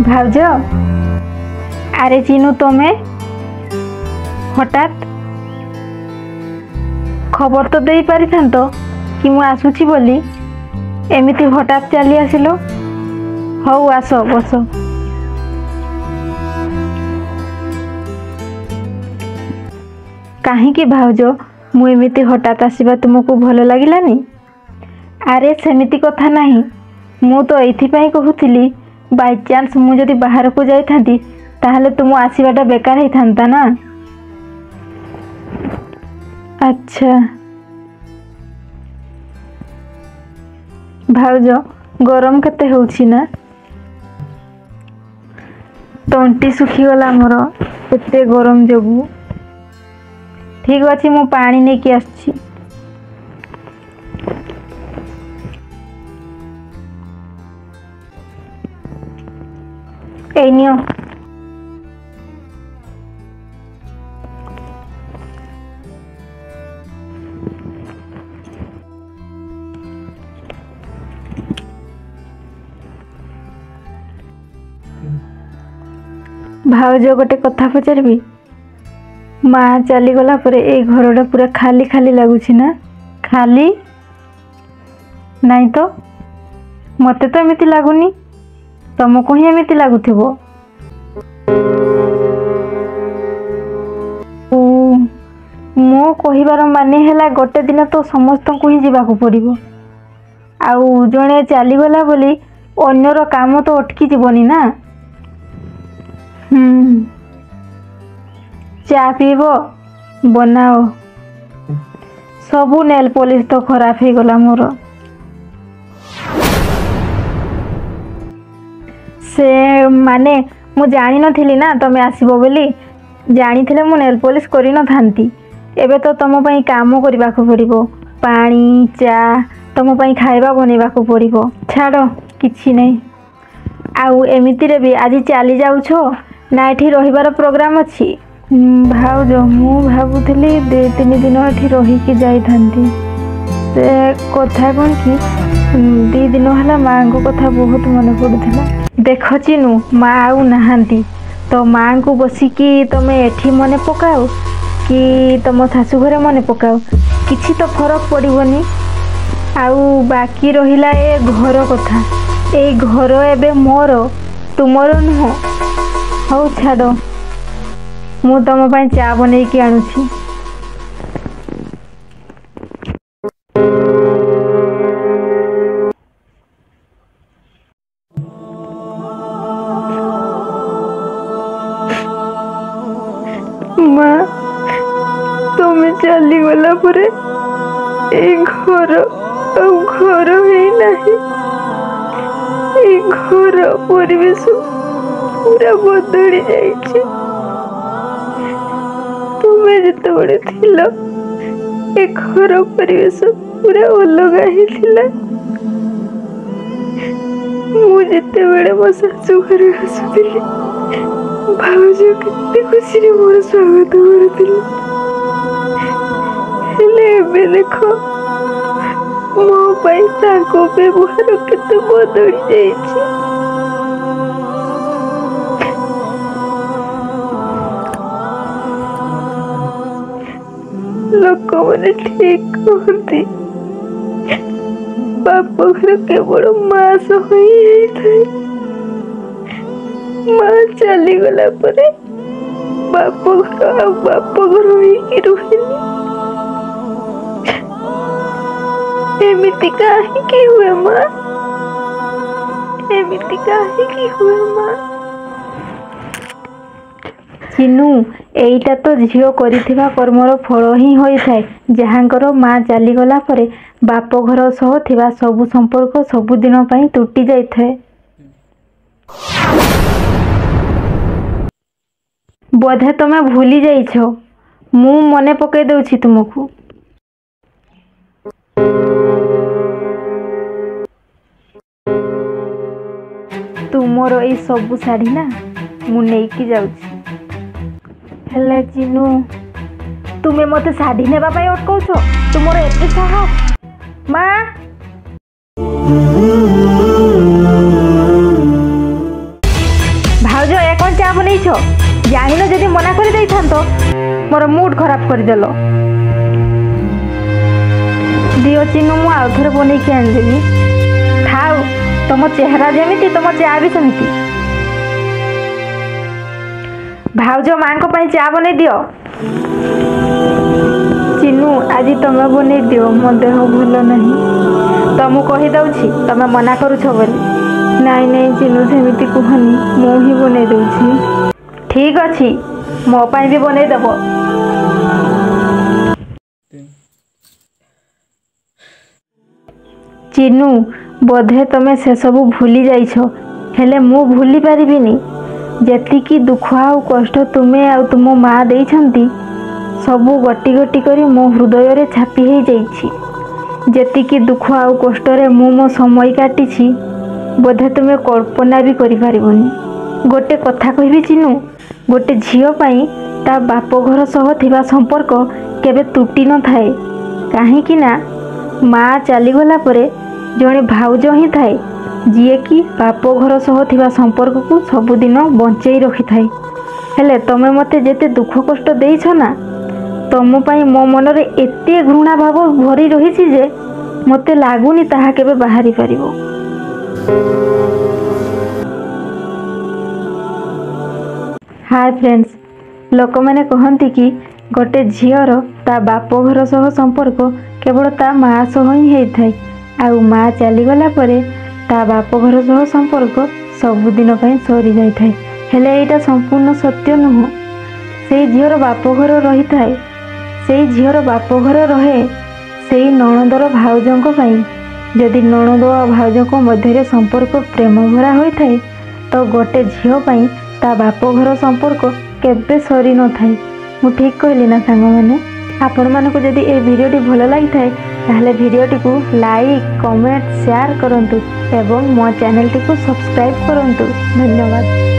भाउज आरे चिनू तमे हठात खबर तो दे पारि थांतो कि मु आसुची बोली एमिति हठात चली आसिलो। हौ आस बस। काहींकि भाउज मु एमिति हठात आसीबा तुमको भल लागिलानी? अरे सेमिति कथा नहीं, मु तो एइथिपाई कहूथिली बाय चांस मु जदि बाहर को जाई थांती ताहले तुम आसीबाटा बेकार ही थांता ना। अच्छा भाउज गरम केते होउछि ना? तंटी सुखी गला मोर एते गरम जोगु। ठीक अछि मु पानी नै कि आछि। ए नियो भाउज गोटे कथा पचारबी। माँ चली गला परे ए घरटा पूरा खाली खाली लगुछि ना? खाली नहीं तो मते तो एमिति लागुनी, तुमको ही एमिति लागुथिबो। मो कहिबार माने हैला गोटे दिन तो समस्त को ही जीवाकू पड़िबो। आउ जणे चली गला बोली अन्यर काम तो अटकी जीवनी ना। चा पीबो बनाओ। सबू नेल पॉलिश तो खराब हो गला मोर। से माने मु जानी नथिली ना तमे आसीबो बोली। जानी थिले मु नेल पॉलिश करी न थांती। एबे तो तम पई काम करबा को पड़िबो। पानी चा तम पई खाइबा बनेबा को पड़िबो। छाड़ो किछि नै। आउ एमिति रे भी आज चली जाउछो ना एठी रहिबार प्रोग्राम अछि? भाउज मु भाबुथली 2-3 दिन एठी रही कि जाई थांती। से कथा कोन कि 2 दिन हला मां को कथा बहुत मन पडुथला। देखो चिनू मां आउ नहांती तो मां को बसी कि तमे एठी मने पकाओ कि तम सासु घरे मने पकाओ किछि तो फरक पड़िबनी। आउ बाकी रहिला ए घर कथा। ए घर एबे मोर तुमर नुह। हौ छाड़ो मु तम पई चा बनै कि आनुछि। माँ तुम चली गला परे ए घर ही नहीं। ए घर परिवेश पूरा बदली जाइए। तुम्हें जिते बड़े थिल ए घर परिवेश पूरा अलग ही थिला। मु जिते बड़े मो सासु घर आसुथिली भाउज केते खुशी रे मोर स्वागत करथिले। हेले एबे देखो मो पई ताको व्यवहार केते बदली जाइए। लोक मैंने ठीक कहती बाप घर केवल माँ सह ही। माँ चली गला परे बाप घर ही रुहिनी। एमिति काहे हुए माँ? एमिति काहे हुए माँ? चिनू एइटा तो झियो करिथिबा कर्मर फल ही होई थाए। जहांकर माँ चली गला परे बाप घर सह थिबा सबु संपर्क सबु दिन पई टूटी जाई थाए। बोधे तमे भूली जाइछो। मु मने पकई दउछि तुमको। तुमर ए सबु साड़ी ना मु नेई कि जाउछि। हेले चिनू तुमे मते साड़ी नेबा पाई अटकाउछो? तुमर एते साहस? माँ मोर मूड खराब करदेल दियो चिन्नु मु आउ थरे बनै के आनदेबी खाओ तुम चेहरा जेमिति तुम चा भी सेमिति भाउज माँ को पाई चा बनै दियो चिन्नु आज तुम बनै दियो मो देह भल नहीं तुमको कही दउछि तुम मना करूछ बोली नाई नाई चिन्नु सेमिति कहनी मु ही बनै दउछि ठीक अछि मो पाई भी बनै देबो चिन्नु बोधे तुम से सब भूली जाइछ हेले मु भूली पारिबिनी जेतिकी दुख आउ कष्ट तुमे आउ तुम माँ देइछंती सबू गटी गटी करी मो हृदय रे छापी हे जाइछि जेतिकी दुख आउ कष्ट रे मु मो समय काटिछि बोधे तुमे कल्पना भी करि पारिबनी गोटे कथा कहबी चिन्नु गोटे झियो पाई ता बाप घर सह थिबा संपर्क केबे टूटी न थाए काहे कि ना माँ चली गला परे जणे भाउज ही थाए जिए कि बाप घर सह थिबा संपर्क को सबुदिन बंचई रखि थाए हेले तमे मते जेते दुख कष्ट देइछ ना तम पाई मो मन रे एते घृणा भाव भरी रहिछि जे मते लागुनी ताहा केबे बाहरी परिबो हाय फ्रेंड्स लोक मैंने कहती कि गोटे झीर ता बाप घर सह संपर्क केवल ता माँ सह ही होता है आउ माँ चलीगला परे ता बाप घर सह संपर्क सबुदिन सरी जाए हेले एटा संपूर्ण सत्य नुह से झीर बाप घर रही थाए से झीर बाप घर रहे से नणंदर भाउजों जदि नणंद और भाउजों मध्य संपर्क प्रेम भरा होता है तो गोटे झील पाई ता बाप घर संपर्क केबे सरी न थाए मु ठीक कहली ना सांग मैंने आपण मानक जदि ए वीडियोटी भल लगी थाए ताहले वीडियोटी को लाइक कमेंट शेयर करंतु एवं मो चैनल टी को सब्सक्राइब करंतु धन्यवाद।